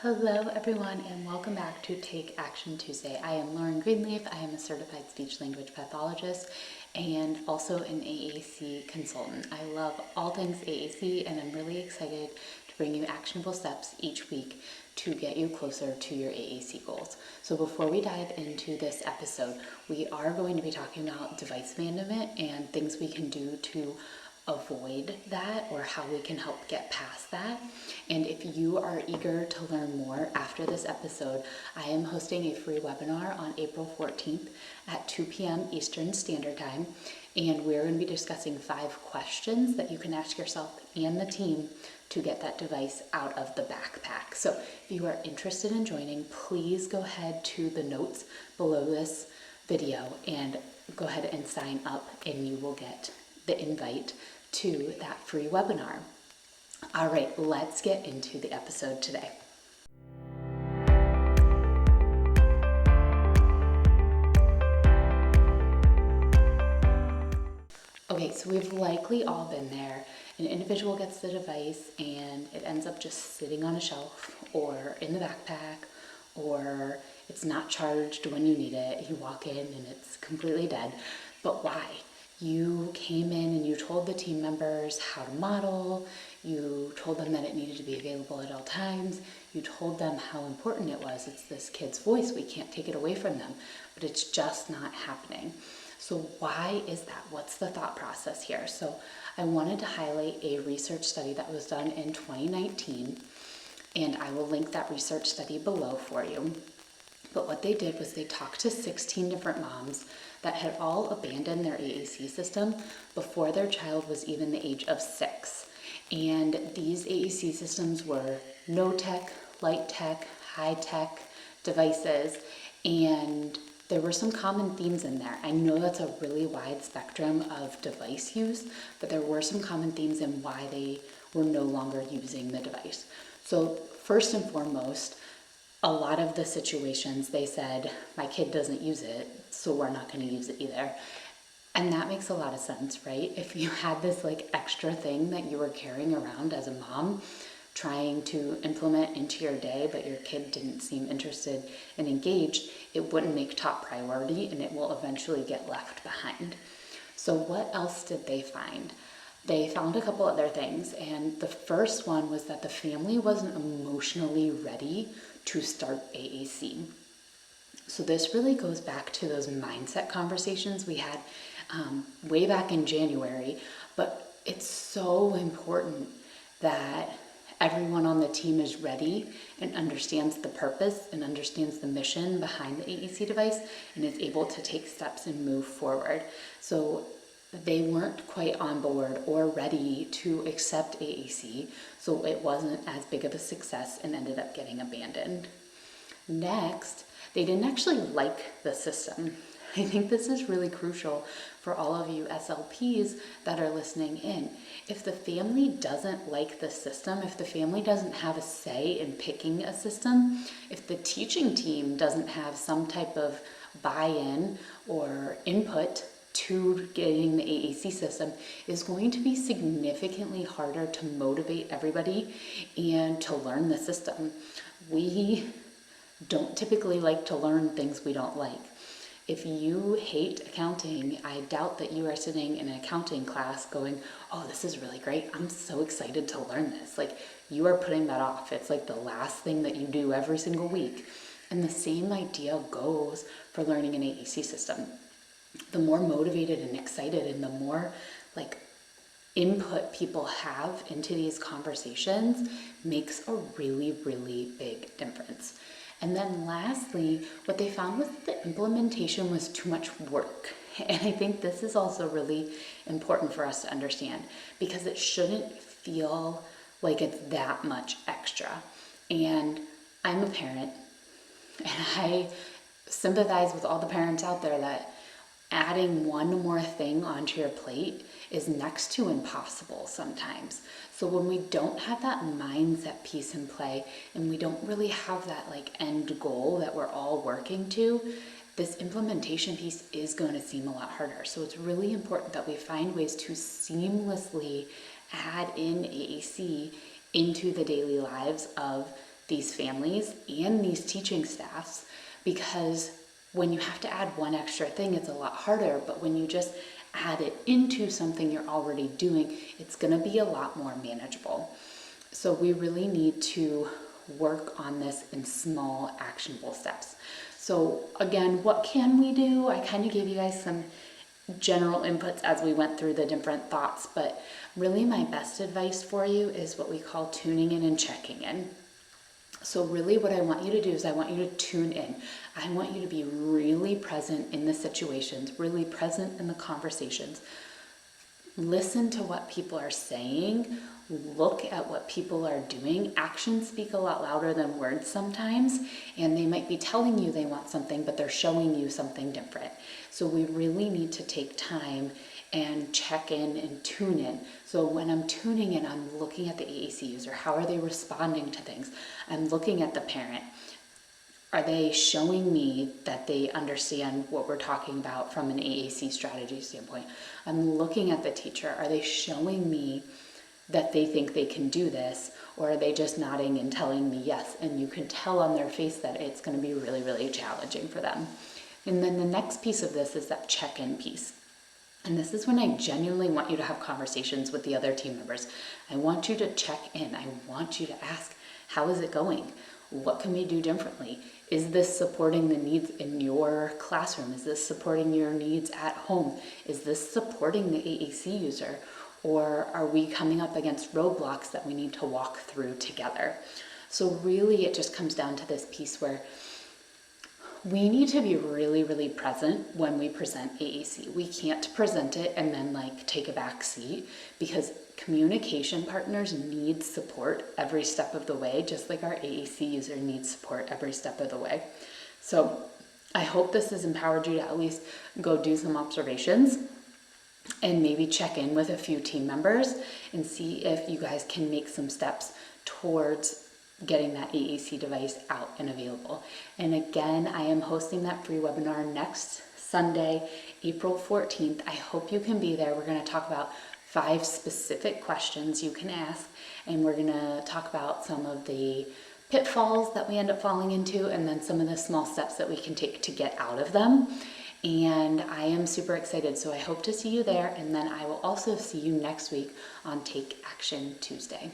Hello everyone and welcome back to Take Action Tuesday. I am Lauren Greenleaf. I am a certified speech language pathologist and also an AAC consultant. I love all things AAC and I'm really excited to bring you actionable steps each week to get you closer to your AAC goals. So before we dive into this episode, we are going to be talking about device abandonment and things we can do to avoid that or how we can help get past that. And if you are eager to learn more after this episode, I am hosting a free webinar on April 14th at 2 p.m. Eastern Standard Time. And we're going to be discussing 5 questions that you can ask yourself and the team to get that device out of the backpack. So if you are interested in joining, please go ahead to the notes below this video and go ahead and sign up and you will get the invite to that free webinar. All right, let's get into the episode today. Okay, so we've likely all been there. An individual gets the device and it ends up just sitting on a shelf or in the backpack, or it's not charged when you need it. You walk in and it's completely dead. But why? You came in and you told the team members how to model, you told them that it needed to be available at all times, you told them how important it was. It's this kid's voice, we can't take it away from them, but it's just not happening. So why is that? What's the thought process here? So I wanted to highlight a research study that was done in 2019, and I will link that research study below for you. But what they did was they talked to 16 different moms that had all abandoned their AAC system before their child was even the age of 6. And these AAC systems were no tech, light tech, high tech devices, and there were some common themes in there. I know that's a really wide spectrum of device use, but there were some common themes in why they were no longer using the device. So first and foremost, a lot of the situations they said, my kid doesn't use it, so we're not going to use it either. And that makes a lot of sense, right? If you had this extra thing that you were carrying around as a mom, trying to implement into your day, but your kid didn't seem interested and engaged, it wouldn't make top priority and it will eventually get left behind. So what else did they find? They found a couple other things, and the first one was that the family wasn't emotionally ready to start AAC. So this really goes back to those mindset conversations we had way back in January, but it's so important that everyone on the team is ready and understands the purpose and understands the mission behind the AAC device and is able to take steps and move forward. So they weren't quite on board or ready to accept AAC, so it wasn't as big of a success and ended up getting abandoned. Next, they didn't actually like the system. I think this is really crucial for all of you SLPs that are listening in. If the family doesn't like the system, if the family doesn't have a say in picking a system, if the teaching team doesn't have some type of buy-in or input to getting the AAC system, is going to be significantly harder to motivate everybody and to learn the system. We don't typically like to learn things we don't like. If you hate accounting, I doubt that you are sitting in an accounting class going, oh, this is really great. I'm so excited to learn this. You are putting that off. It's the last thing that you do every single week. And the same idea goes for learning an AAC system. The more motivated and excited and the more input people have into these conversations makes a really, really big difference. And then lastly, what they found was that the implementation was too much work. And I think this is also really important for us to understand because it shouldn't feel like it's that much extra. And I'm a parent and I sympathize with all the parents out there that adding one more thing onto your plate is next to impossible sometimes. So when we don't have that mindset piece in play and we don't really have that end goal that we're all working to, this implementation piece is going to seem a lot harder. So it's really important that we find ways to seamlessly add in AAC into the daily lives of these families and these teaching staffs, because when you have to add one extra thing, it's a lot harder, but when you just add it into something you're already doing, it's gonna be a lot more manageable. So we really need to work on this in small, actionable steps. So again, what can we do? I kind of gave you guys some general inputs as we went through the different thoughts, but really my best advice for you is what we call tuning in and checking in. So really what I want you to do is I want you to tune in. I want you to be really present in the situations, really present in the conversations. Listen to what people are saying. Look at what people are doing. Actions speak a lot louder than words sometimes, and they might be telling you they want something, but they're showing you something different. So we really need to take time and check in and tune in. So when I'm tuning in, I'm looking at the AAC user. How are they responding to things? I'm looking at the parent. Are they showing me that they understand what we're talking about from an AAC strategy standpoint? I'm looking at the teacher. Are they showing me that they think they can do this, or are they just nodding and telling me yes? And you can tell on their face that it's going to be really, really challenging for them. And then the next piece of this is that check-in piece. And this is when I genuinely want you to have conversations with the other team members. I want you to check in. I want you to ask, how is it going? What can we do differently? Is this supporting the needs in your classroom? Is this supporting your needs at home? Is this supporting the AAC user? Or are we coming up against roadblocks that we need to walk through together? So really it just comes down to this piece where we need to be really, really present when we present AAC. We can't present it and then take a back seat, because communication partners need support every step of the way, just like our AAC user needs support every step of the way. So I hope this has empowered you to at least go do some observations and maybe check in with a few team members and see if you guys can make some steps towards getting that AAC device out and available. And again, I am hosting that free webinar next Sunday, April 14th. I hope you can be there. We're going to talk about 5 specific questions you can ask, and we're going to talk about some of the pitfalls that we end up falling into, and then some of the small steps that we can take to get out of them. And I am super excited, so I hope to see you there, and then I will also see you next week on Take Action Tuesday.